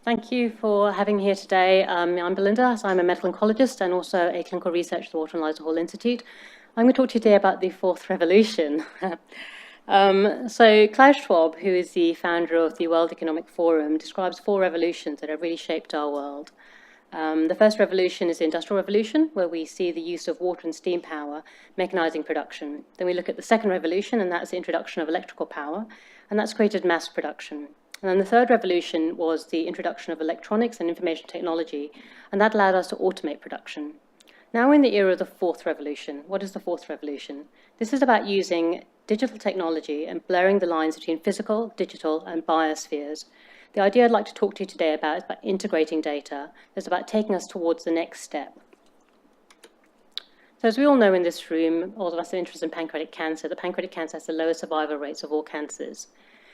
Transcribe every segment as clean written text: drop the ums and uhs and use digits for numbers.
Thank you for having me here today. I'm Belinda, so I'm a medical oncologist and also a clinical researcher at the Water and Liza Hall Institute. I'm going to talk to you today about the fourth revolution. So Klaus Schwab, who is the founder of the World Economic Forum, describes four revolutions that have really shaped our world. The first revolution is the Industrial Revolution, where we see the use of water and steam power mechanizing production. Then we look at the second revolution, and that's the introduction of electrical power, and that's created mass production. And then the third revolution was the introduction of electronics and information technology, and that allowed us to automate production. Now we're in the era of the fourth revolution. What is the fourth revolution? This is about using digital technology and blurring the lines between physical, digital, and biospheres. The idea I'd like to talk to you today about is about integrating data. It's about taking us towards the next step. So as we all know in this room, all of us are interested in pancreatic cancer. The pancreatic cancer has the lowest survival rates of all cancers.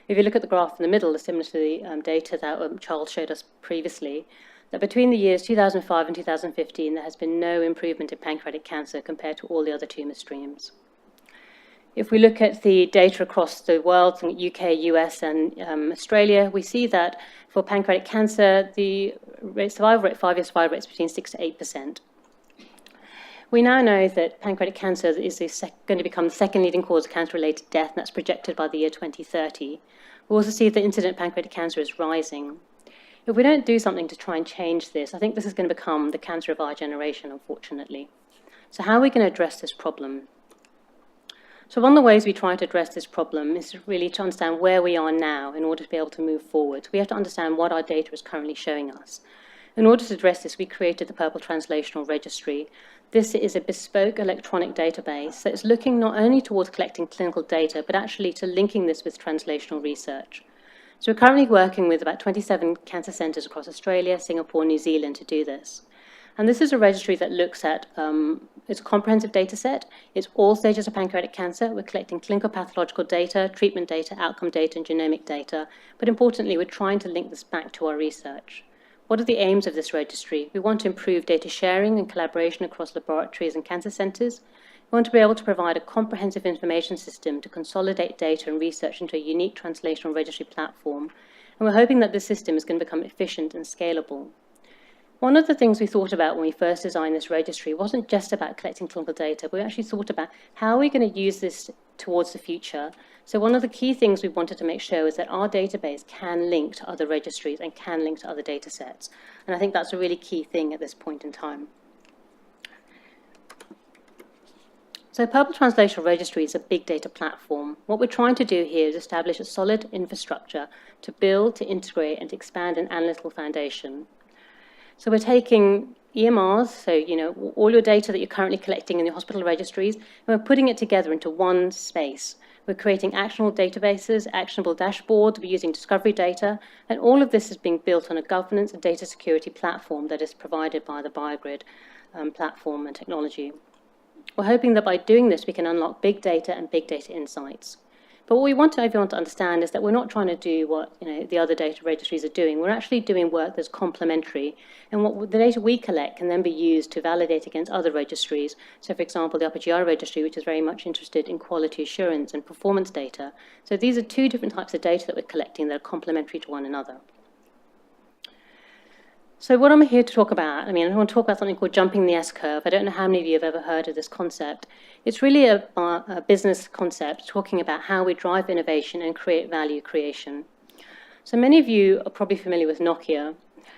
If you look at the graph in the middle, similar to the data that Charles showed us previously, that between the years 2005 and 2015, there has been no improvement in pancreatic cancer compared to all the other tumor streams. If we look at the data across the world, UK, US, and Australia, we see that for pancreatic cancer, the survival rate, 5-year survival rate is between 6 to 8%. We now know that pancreatic cancer is going to become the second leading cause of cancer-related death, and that's projected by the year 2030. We also see that incident pancreatic cancer is rising. If we don't do something to try and change this, I think this is going to become the cancer of our generation, unfortunately. So how are we going to address this problem? So one of the ways we try to address this problem is really to understand where we are now in order to be able to move forward. We have to understand what our data is currently showing us. In order to address this, we created the Purple Translational Registry. This is a bespoke electronic database that is looking not only towards collecting clinical data, but actually to linking this with translational research. So we're currently working with about 27 cancer centres across Australia, Singapore, New Zealand to do this. And this is a registry that looks at, it's a comprehensive data set. It's all stages of pancreatic cancer. We're collecting clinical pathological data, treatment data, outcome data, and genomic data. But importantly, we're trying to link this back to our research. What are the aims of this registry? We want to improve data sharing and collaboration across laboratories and cancer centres. We want to be able to provide a comprehensive information system to consolidate data and research into a unique translational registry platform. And we're hoping that this system is going to become efficient and scalable. One of the things we thought about when we first designed this registry wasn't just about collecting clinical data, but we actually thought about how are we going to use this towards the future. So one of the key things we wanted to make sure is that our database can link to other registries and can link to other data sets. And I think that's a really key thing at this point in time. So Purple Translational Registry is a big data platform. What we're trying to do here is establish a solid infrastructure to build, to integrate, and to expand an analytical foundation. So we're taking EMRs, so all your data that you're currently collecting in your hospital registries, and we're putting it together into one space. We're creating actionable databases, actionable dashboards, we're using discovery data, and all of this is being built on a governance and data security platform that is provided by the BioGrid platform and technology. We're hoping that by doing this, we can unlock big data and big data insights. But what we want everyone to understand is that we're not trying to do what the other data registries are doing. We're actually doing work that's complementary. And what the data we collect can then be used to validate against other registries. So, for example, the Upper GI registry, which is very much interested in quality assurance and performance data. So these are two different types of data that we're collecting that are complementary to one another. So what I'm here to talk about, I want to talk about something called jumping the S-curve. I don't know how many of you have ever heard of this concept. It's really a business concept talking about how we drive innovation and create value creation. So many of you are probably familiar with Nokia.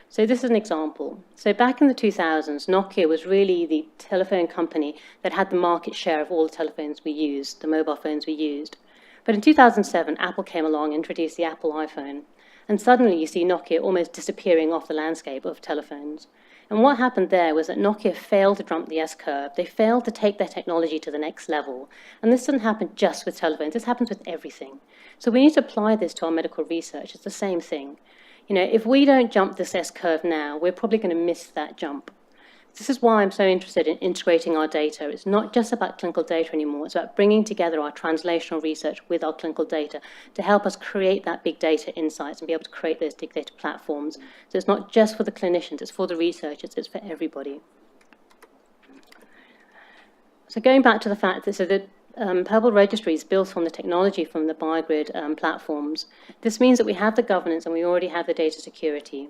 So this is an example. So back in the 2000s, Nokia was really the telephone company that had the market share of all the telephones we used, the mobile phones we used. But in 2007, Apple came along and introduced the Apple iPhone. And suddenly you see Nokia almost disappearing off the landscape of telephones. And what happened there was that Nokia failed to jump the S-curve. They failed to take their technology to the next level. And this doesn't happen just with telephones. This happens with everything. So we need to apply this to our medical research. It's the same thing. If we don't jump this S-curve now, we're probably going to miss that jump. This is why I'm so interested in integrating our data. It's not just about clinical data anymore. It's about bringing together our translational research with our clinical data to help us create that big data insights and be able to create those big data platforms. So it's not just for the clinicians, it's for the researchers, it's for everybody. So going back to the fact that the Purple Registry is built on the technology from the BioGrid platforms. This means that we have the governance and we already have the data security.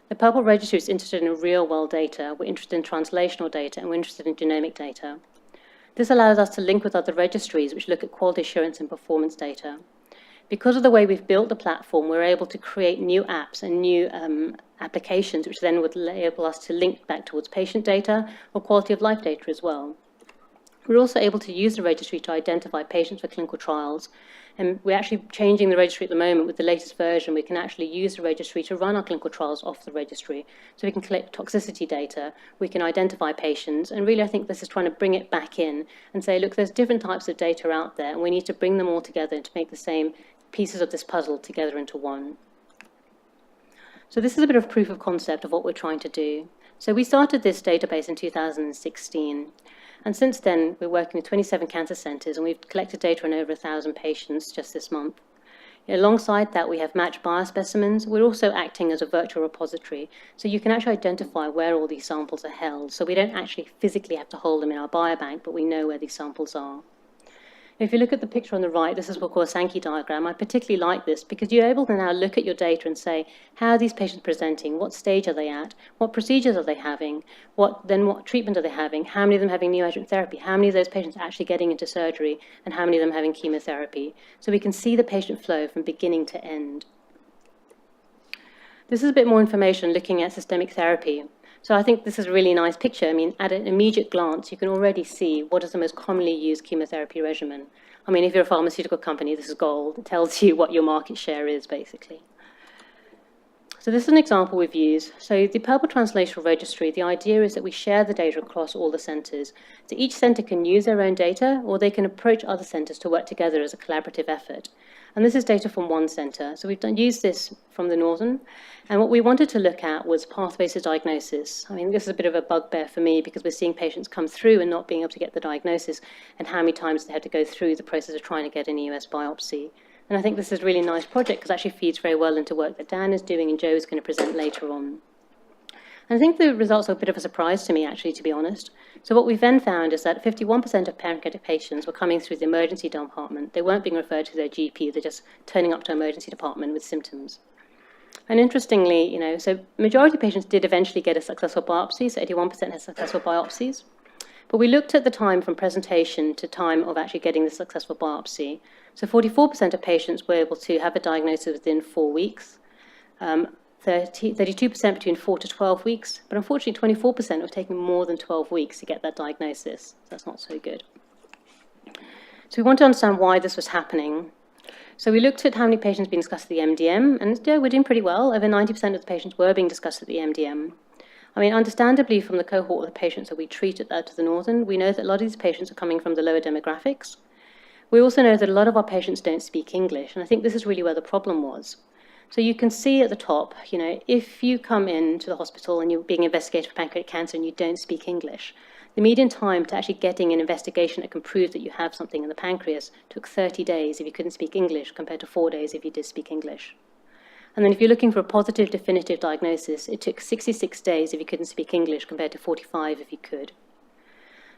The Purple Registry is interested in real-world data, we're interested in translational data, and we're interested in genomic data. This allows us to link with other registries which look at quality assurance and performance data. Because of the way we've built the platform, we're able to create new apps and new applications, which then would enable us to link back towards patient data or quality of life data as well. We're also able to use the registry to identify patients for clinical trials, and we're actually changing the registry at the moment. With the latest version, we can actually use the registry to run our clinical trials off the registry. So we can collect toxicity data, we can identify patients, and really I think this is trying to bring it back in and say, look, there's different types of data out there, and we need to bring them all together to make the same pieces of this puzzle together into one. So this is a bit of proof of concept of what we're trying to do. So we started this database in 2016. And since then, we're working with 27 cancer centers, and we've collected data on over 1,000 patients just this month. Alongside that, we have matched biospecimens. We're also acting as a virtual repository, so you can actually identify where all these samples are held. So we don't actually physically have to hold them in our biobank, but we know where these samples are. If you look at the picture on the right, this is what we call a Sankey diagram. I particularly like this because you're able to now look at your data and say, how are these patients presenting? What stage are they at? What procedures are they having? What treatment are they having? How many of them having neoadjuvant therapy? How many of those patients are actually getting into surgery? And how many of them having chemotherapy? So we can see the patient flow from beginning to end. This is a bit more information looking at systemic therapy. So I think this is a really nice picture. I mean, at an immediate glance, you can already see what is the most commonly used chemotherapy regimen. I mean, if you're a pharmaceutical company, this is gold. It tells you what your market share is, basically. So this is an example we've used. So the Purple Translational Registry, the idea is that we share the data across all the centers. So each center can use their own data, or they can approach other centers to work together as a collaborative effort. And this is data from one center. So we've used this from the Northern. And what we wanted to look at was pathways to diagnosis. I mean, this is a bit of a bugbear for me because we're seeing patients come through and not being able to get the diagnosis, and how many times they had to go through the process of trying to get an EUS biopsy. And I think this is a really nice project because it actually feeds very well into work that Dan is doing and Joe is going to present later on. And I think the results are a bit of a surprise to me, actually, to be honest. So what we've then found is that 51% of pancreatic patients were coming through the emergency department. They weren't being referred to their GP. They're just turning up to an emergency department with symptoms. And interestingly, so majority of patients did eventually get a successful biopsy, so 81% had successful biopsies. But we looked at the time from presentation to time of actually getting the successful biopsy. So 44% of patients were able to have a diagnosis within 4 weeks, 32% between 4 to 12 weeks, but unfortunately 24% were taking more than 12 weeks to get that diagnosis. So that's not so good. So we want to understand why this was happening. So we looked at how many patients being discussed at the MDM, and yeah, we're doing pretty well. Over 90% of the patients were being discussed at the MDM. I mean, understandably, from the cohort of the patients that we treated out to the Northern, we know that a lot of these patients are coming from the lower demographics. We also know that a lot of our patients don't speak English, and I think this is really where the problem was. So you can see at the top, if you come into the hospital and you're being investigated for pancreatic cancer and you don't speak English, the median time to actually getting an investigation that can prove that you have something in the pancreas took 30 days if you couldn't speak English, compared to 4 days if you did speak English. And then if you're looking for a positive definitive diagnosis, it took 66 days if you couldn't speak English, compared to 45 if you could.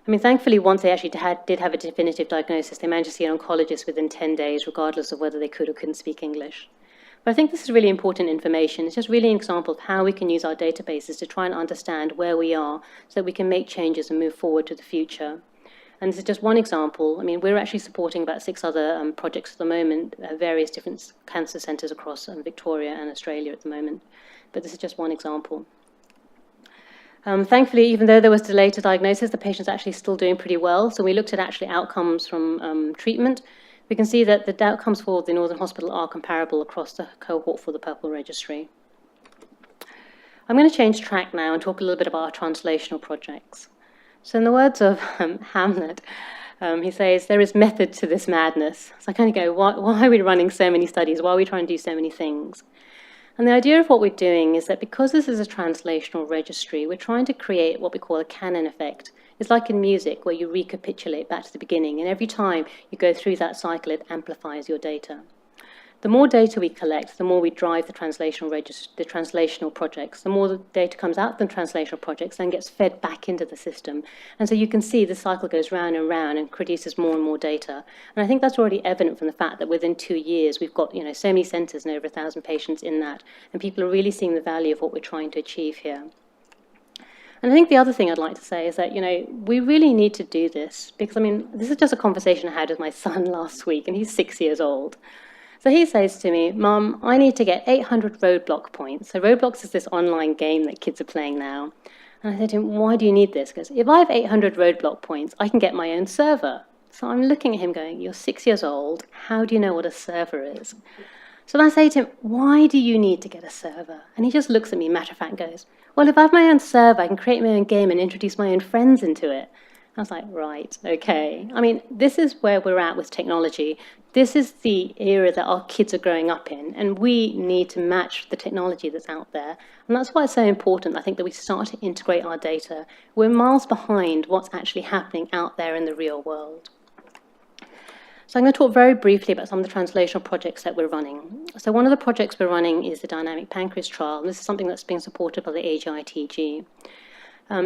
I mean, thankfully, once they actually did have a definitive diagnosis, they managed to see an oncologist within 10 days, regardless of whether they could or couldn't speak English. But I think this is really important information. It's just really an example of how we can use our databases to try and understand where we are so that we can make changes and move forward to the future. And this is just one example. I mean, we're actually supporting about 6 other projects at the moment, various different cancer centres across Victoria and Australia at the moment. But this is just one example. Thankfully, even though there was delay to diagnosis, the patient's actually still doing pretty well. So we looked at actually outcomes from treatment. We can see that the outcomes for the Northern Hospital are comparable across the cohort for the Purple Registry. I'm going to change track now and talk a little bit about our translational projects. So in the words of Hamlet, he says, there is method to this madness. So I kind of go, why are we running so many studies? Why are we trying to do so many things? And the idea of what we're doing is that because this is a translational registry, we're trying to create what we call a canon effect. It's like in music where you recapitulate back to the beginning, and every time you go through that cycle, it amplifies your data. the more data we collect, the more we drive the translational projects. The more the data comes out from translational projects, then gets fed back into the system. And so you can see the cycle goes round and round and produces more and more data. And I think that's already evident from the fact that within 2 years, we've got so many centres and over 1,000 patients in that. And people are really seeing the value of what we're trying to achieve here. And I think the other thing I'd like to say is that, we really need to do this because, this is just a conversation I had with my son last week, and he's 6 years old. So he says to me, "Mum, I need to get 800 roadblock points." So Roblox is this online game that kids are playing now. And I said to him, "Why do you need this?" He goes, "If I have 800 roadblock points, I can get my own server." So I'm looking at him going, "You're 6 years old. How do you know what a server is?" So I say to him, "Why do you need to get a server?" And he just looks at me, matter of fact, and goes, "Well, if I have my own server, I can create my own game and introduce my own friends into it." I was like, right, okay. This is where we're at with technology. This is the era that our kids are growing up in, and we need to match the technology that's out there. And that's why it's so important, I think, that we start to integrate our data. We're miles behind what's actually happening out there in the real world. So I'm going to talk very briefly about some of the translational projects that we're running. So one of the projects we're running is the Dynamic Pancreas Trial. This is something that's being supported by the AGITG.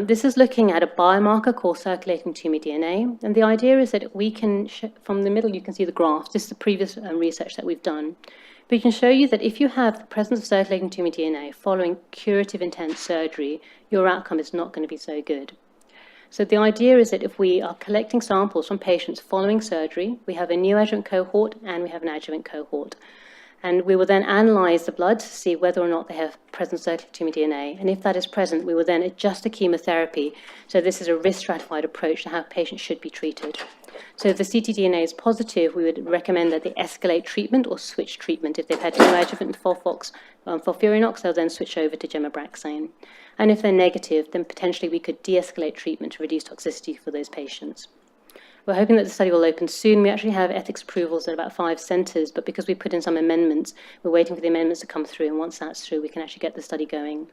This is looking at a biomarker called circulating tumor DNA. And the idea is that we can, from the middle you can see the graph. This is the previous research that we've done. But we can show you that if you have the presence of circulating tumor DNA following curative intent surgery, your outcome is not going to be so good. So the idea is that if we are collecting samples from patients following surgery, we have a neoadjuvant cohort and we have an adjuvant cohort. And we will then analyze the blood to see whether or not they have present circulating tumor DNA. And if that is present, we will then adjust the chemotherapy. So this is a risk-stratified approach to how patients should be treated. So if the ctDNA is positive, we would recommend that they escalate treatment or switch treatment. If they've had neoadjuvant FOLFIRINOX, they'll then switch over to Gemabraxane. And if they're negative, then potentially we could de-escalate treatment to reduce toxicity for those patients. We're hoping that the study will open soon. We actually have ethics approvals at about 5 centres, but because we put in some amendments, we're waiting for the amendments to come through, and once that's through, we can actually get the study going.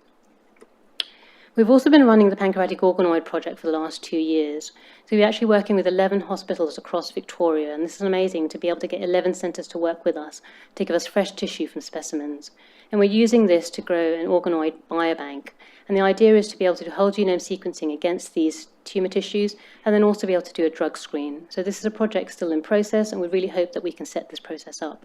We've also been running the Pancreatic Organoid project for the last 2 years. So we're actually working with 11 hospitals across Victoria, and this is amazing to be able to get 11 centres to work with us to give us fresh tissue from specimens. And we're using this to grow an organoid biobank. And the idea is to be able to do whole genome sequencing against these tumour tissues, and then also be able to do a drug screen. So this is a project still in process, and we really hope that we can set this process up.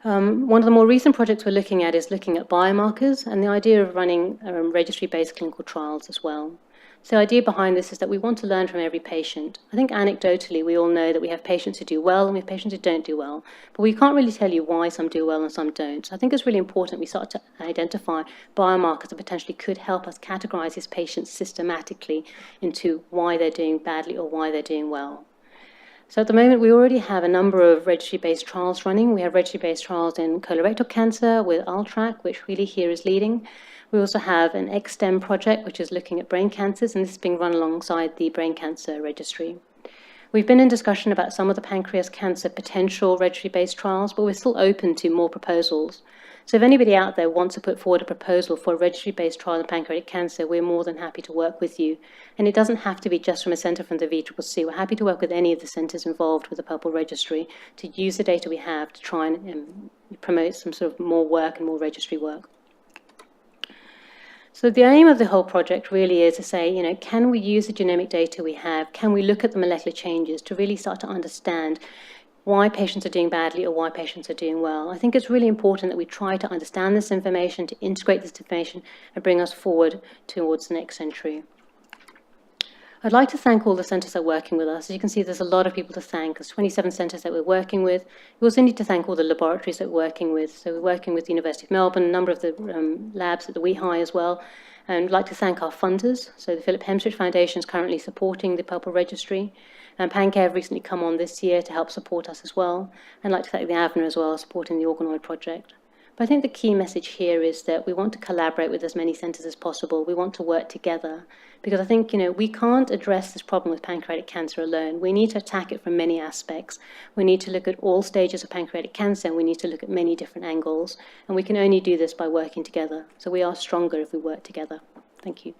One of the more recent projects we're looking at is looking at biomarkers, and the idea of running registry-based clinical trials as well. So the idea behind this is that we want to learn from every patient. I think anecdotally, we all know that we have patients who do well and we have patients who don't do well, but we can't really tell you why some do well and some don't. So I think it's really important we start to identify biomarkers that potentially could help us categorize these patients systematically into why they're doing badly or why they're doing well. So at the moment, we already have a number of registry-based trials running. We have registry-based trials in colorectal cancer with ULTRAC, which really here is leading. We also have an XSTEM project, which is looking at brain cancers, and this is being run alongside the brain cancer registry. We've been in discussion about some of the pancreas cancer potential registry-based trials, but we're still open to more proposals. So if anybody out there wants to put forward a proposal for a registry-based trial in pancreatic cancer, we're more than happy to work with you. And it doesn't have to be just from a centre from the VCCC. We're happy to work with any of the centres involved with the Purple Registry to use the data we have to try and promote some sort of more work and more registry work. So the aim of the whole project really is to say, can we use the genomic data we have? Can we look at the molecular changes to really start to understand why patients are doing badly or why patients are doing well? I think it's really important that we try to understand this information, to integrate this information, and bring us forward towards the next century. I'd like to thank all the centres that are working with us. As you can see, there's a lot of people to thank. There's 27 centres that we're working with. We also need to thank all the laboratories that we're working with. So we're working with the University of Melbourne, a number of the labs at the WEHI as well. And I'd like to thank our funders. So the Philip Hemstreet Foundation is currently supporting the Purple Registry. And Pancare have recently come on this year to help support us as well. And I'd like to thank the AVNA as well, supporting the Organoid project. But I think the key message here is that we want to collaborate with as many centres as possible. We want to work together because I think, we can't address this problem with pancreatic cancer alone. We need to attack it from many aspects. We need to look at all stages of pancreatic cancer, and we need to look at many different angles. And we can only do this by working together. So we are stronger if we work together. Thank you.